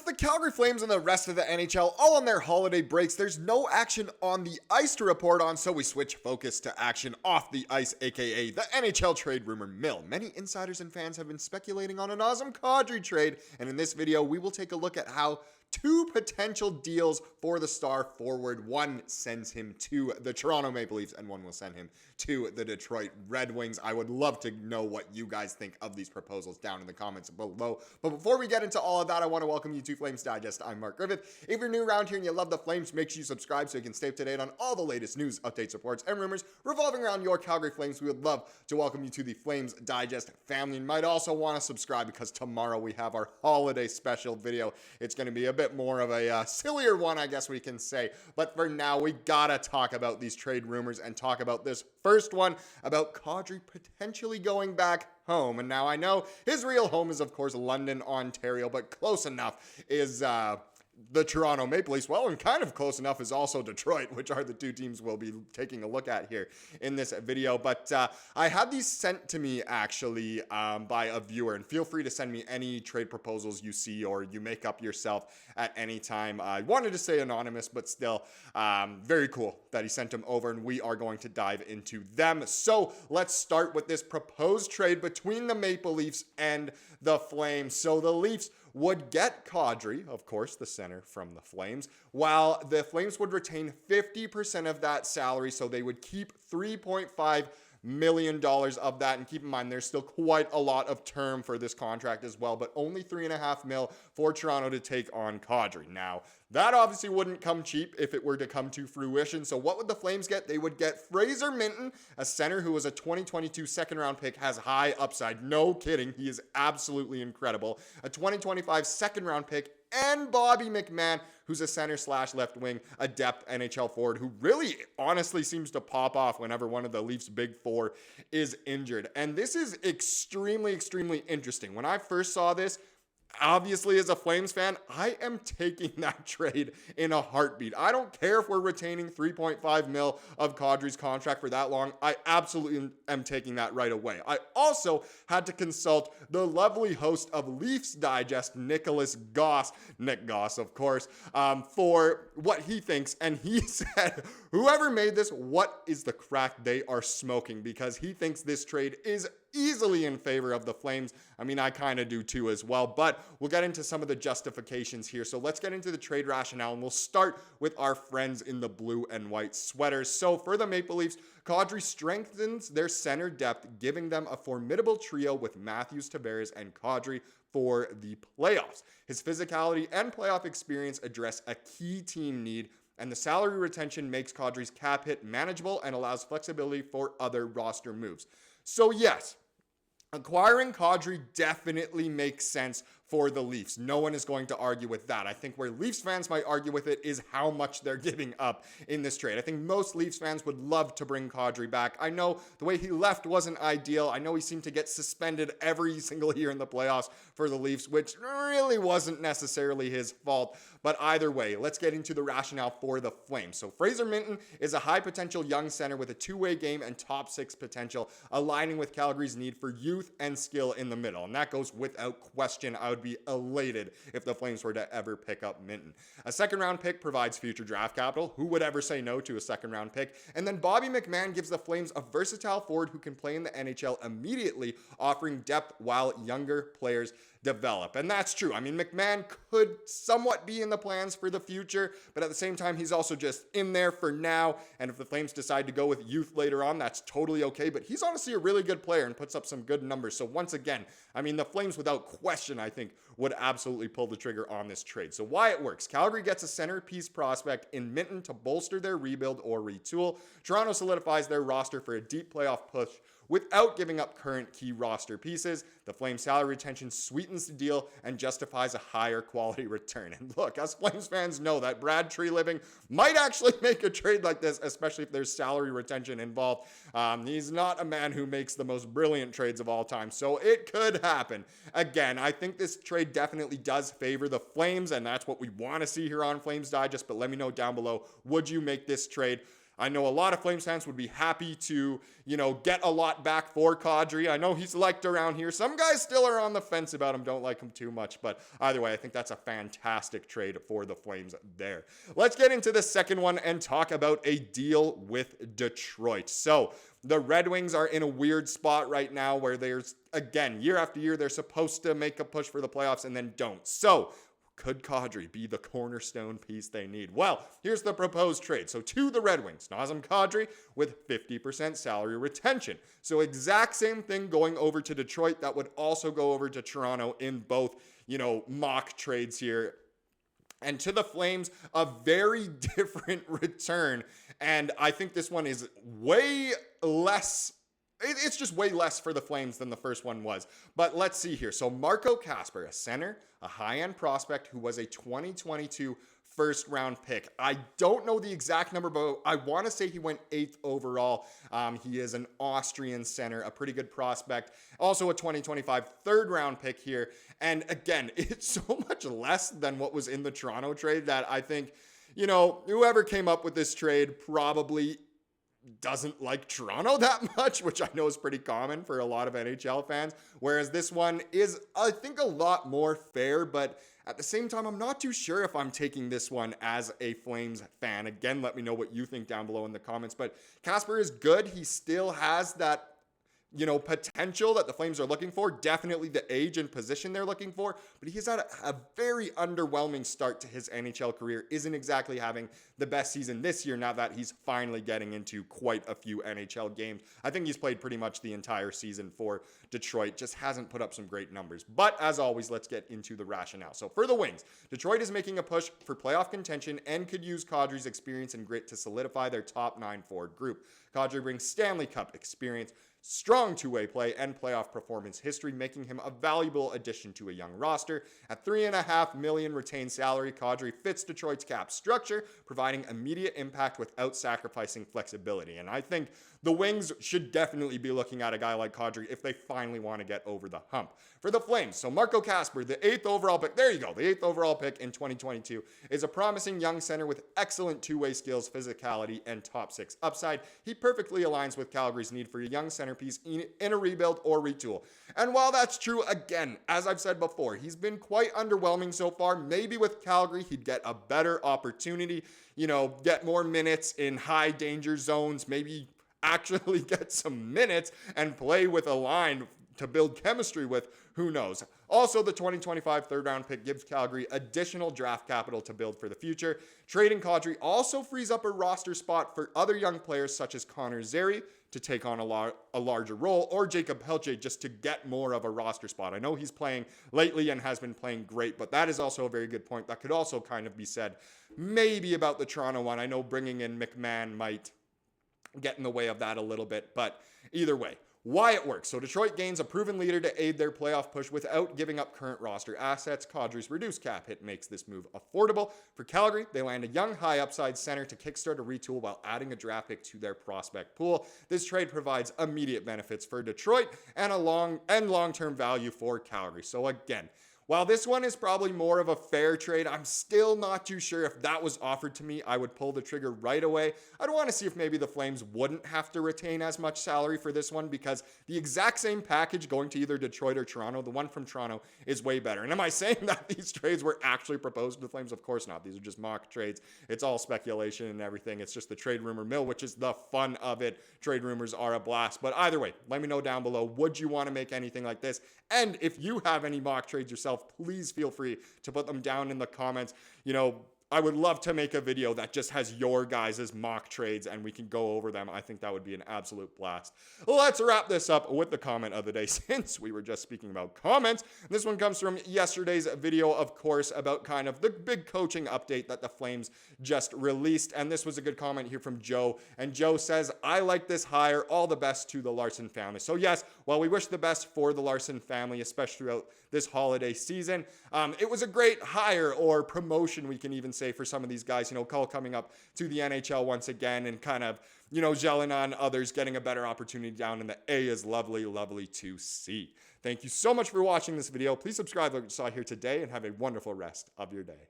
With the Calgary Flames and the rest of the NHL all on their holiday breaks, there's no action on the ice to report on, so we switch focus to action off the ice, aka the NHL Trade Rumour Mill. Many insiders and fans have been speculating on a Nazem Kadri trade, and in this video, we will take a look at how two potential deals for the star forward. One sends him to the Toronto Maple Leafs, and one will send him to the Detroit Red Wings. I would love to know what you guys think of these proposals down in the comments below. But before we get into all of that, I want to welcome you to Flames Digest. I'm Mark Griffith. If you're new around here and you love the Flames, make sure you subscribe so you can stay up to date on all the latest news, updates, reports, and rumors revolving around your Calgary Flames. We would love to welcome you to the Flames Digest family. You might also want to subscribe because tomorrow we have our holiday special video. It's going to be a bit more of a sillier one, I guess we can say. But for now, we gotta talk about these trade rumors and talk about this first one about Kadri potentially going back home. And now I know his real home is, of course, London, Ontario, but close enough is the Toronto Maple Leafs. Well, and kind of close enough is also Detroit, which are the two teams we'll be taking a look at here in this video. But I had these sent to me actually by a viewer, and feel free to send me any trade proposals you see or you make up yourself at any time. I wanted to say anonymous, but still very cool that he sent them over, and we are going to dive into them. So let's start with this proposed trade between the Maple Leafs and the Flames. So the Leafs would get Kadri, of course, the center from the Flames, while the Flames would retain 50% of that salary, so they would keep $3.5 million of that. And keep in mind, there's still quite a lot of term for this contract as well, but only $3.5 million for Toronto to take on Kadri. Now, that obviously wouldn't come cheap if it were to come to fruition. So what would the Flames get? They would get Fraser Minten, a center who was a 2022 second-round pick, has high upside. No kidding. He is absolutely incredible. A 2025 second-round pick, and Bobby McMann, who's a center slash left wing, a depth NHL forward who really honestly seems to pop off whenever one of the Leafs' big four is injured. And this is extremely, extremely interesting. When I first saw this, obviously, as a Flames fan, I am taking that trade in a heartbeat. I don't care if we're retaining $3.5 million of Kadri's contract for that long. I absolutely am taking that right away. I also had to consult the lovely host of Leafs Digest, Nick Goss, of course, for what he thinks. And he said, whoever made this, what is the crack they are smoking? Because he thinks this trade is easily in favor of the Flames. I mean, I kind of do too as well, but we'll get into some of the justifications here. So let's get into the trade rationale, and we'll start with our friends in the blue and white sweaters. So for the Maple Leafs, Kadri strengthens their center depth, giving them a formidable trio with Matthews, Tavares, and Kadri for the playoffs. His physicality and playoff experience address a key team need, and the salary retention makes Kadri's cap hit manageable and allows flexibility for other roster moves. So yes, acquiring Kadri definitely makes sense for the Leafs. No one is going to argue with that. I think where Leafs fans might argue with it is how much they're giving up in this trade. I think most Leafs fans would love to bring Kadri back. I know the way he left wasn't ideal. I know he seemed to get suspended every single year in the playoffs for the Leafs, which really wasn't necessarily his fault. But either way, let's get into the rationale for the Flames. So Fraser Minten is a high potential young center with a two-way game and top six potential, aligning with Calgary's need for youth and skill in the middle. And that goes without question. I would be elated if the Flames were to ever pick up Minten. A second round pick provides future draft capital. Who would ever say no to a second round pick? And then Bobby McMann gives the Flames a versatile forward who can play in the NHL immediately, offering depth while younger players develop. And that's true. I mean, McMann could somewhat be in the plans for the future, but at the same time, he's also just in there for now. And if the Flames decide to go with youth later on, that's totally okay. But he's honestly a really good player and puts up some good numbers. So once again, I mean, the Flames without question, I think, would absolutely pull the trigger on this trade. So why it works. Calgary gets a centerpiece prospect in Minten to bolster their rebuild or retool. Toronto solidifies their roster for a deep playoff push without giving up current key roster pieces. The Flames salary retention sweetens the deal and justifies a higher quality return. And look, us Flames fans know that Brad Treliving might actually make a trade like this, especially if there's salary retention involved. He's not a man who makes the most brilliant trades of all time, so it could happen. Again, I think this trade definitely does favor the Flames, and that's what we want to see here on Flames Digest, but let me know down below, would you make this trade? I know a lot of Flames fans would be happy to, get a lot back for Kadri. I know he's liked around here. Some guys still are on the fence about him, don't like him too much. But either way, I think that's a fantastic trade for the Flames there. Let's get into the second one and talk about a deal with Detroit. So the Red Wings are in a weird spot right now where there's, again, year after year, they're supposed to make a push for the playoffs and then don't. So could Kadri be the cornerstone piece they need? Well, here's the proposed trade. So to the Red Wings, Nazem Kadri with 50% salary retention. So exact same thing going over to Detroit. That would also go over to Toronto in both, mock trades here. And to the Flames, a very different return. And I think this one is way less. It's just way less for the Flames than the first one was. But let's see here. So Marco Kasper, a center, a high-end prospect who was a 2022 first-round pick. I don't know the exact number, but I want to say he went 8th overall. He is an Austrian center, a pretty good prospect. Also a 2025 third-round pick here. And again, it's so much less than what was in the Toronto trade that I think, whoever came up with this trade probably doesn't like Toronto that much, which I know is pretty common for a lot of NHL fans. Whereas this one is, I think, a lot more fair, but at the same time, I'm not too sure if I'm taking this one as a Flames fan. Again, let me know what you think down below in the comments. But Kasper is good. He still has that potential that the Flames are looking for. Definitely the age and position they're looking for. But he's had a very underwhelming start to his NHL career. Isn't exactly having the best season this year now that he's finally getting into quite a few NHL games. I think he's played pretty much the entire season for Detroit. Just hasn't put up some great numbers. But as always, let's get into the rationale. So for the Wings, Detroit is making a push for playoff contention and could use Kadri's experience and grit to solidify their top 9 forward group. Kadri brings Stanley Cup experience, strong two-way play, and playoff performance history, making him a valuable addition to a young roster. At $3.5 million retained salary, Kadri fits Detroit's cap structure, providing immediate impact without sacrificing flexibility. And I think the Wings should definitely be looking at a guy like Kadri if they finally want to get over the hump. For the Flames, so Marco Kasper, the 8th overall pick, there you go, the 8th overall pick in 2022, is a promising young center with excellent two-way skills, physicality, and top 6 upside. He perfectly aligns with Calgary's need for a young centerpiece in a rebuild or retool. And while that's true, again, as I've said before, he's been quite underwhelming so far. Maybe with Calgary, he'd get a better opportunity, get more minutes in high danger zones, maybe actually get some minutes and play with a line to build chemistry with, who knows. Also, the 2025 third-round pick gives Calgary additional draft capital to build for the future. Trading Kadri also frees up a roster spot for other young players such as Connor Zary to take on a larger role, or Jacob Helche just to get more of a roster spot. I know he's playing lately and has been playing great, but that is also a very good point. That could also kind of be said maybe about the Toronto one. I know bringing in McMann might get in the way of that a little bit, but either way, why it works. So Detroit gains a proven leader to aid their playoff push without giving up current roster assets. Kadri's reduced cap hit makes this move affordable. For Calgary, they land a young high upside center to kickstart a retool while adding a draft pick to their prospect pool. This trade provides immediate benefits for Detroit and long-term value for Calgary. So again, while this one is probably more of a fair trade, I'm still not too sure if that was offered to me, I would pull the trigger right away. I'd want to see if maybe the Flames wouldn't have to retain as much salary for this one, because the exact same package going to either Detroit or Toronto, the one from Toronto is way better. And am I saying that these trades were actually proposed to the Flames? Of course not. These are just mock trades. It's all speculation and everything. It's just the trade rumor mill, which is the fun of it. Trade rumors are a blast. But either way, let me know down below, would you want to make anything like this? And if you have any mock trades yourself, please feel free to put them down in the comments. I would love to make a video that just has your guys' mock trades and we can go over them. I think that would be an absolute blast. Let's wrap this up with the comment of the day, since we were just speaking about comments. This one comes from yesterday's video, of course, about kind of the big coaching update that the Flames just released. And this was a good comment here from Joe. And Joe says, I like this hire. All the best to the Larson family. So yes, while we wish the best for the Larson family, especially throughout this holiday season, it was a great hire, or promotion, we can even say, for some of these guys, Cole coming up to the NHL once again and kind of, gelling on others, getting a better opportunity down in the A is lovely, lovely to see. Thank you so much for watching this video. Please subscribe like you saw here today and have a wonderful rest of your day.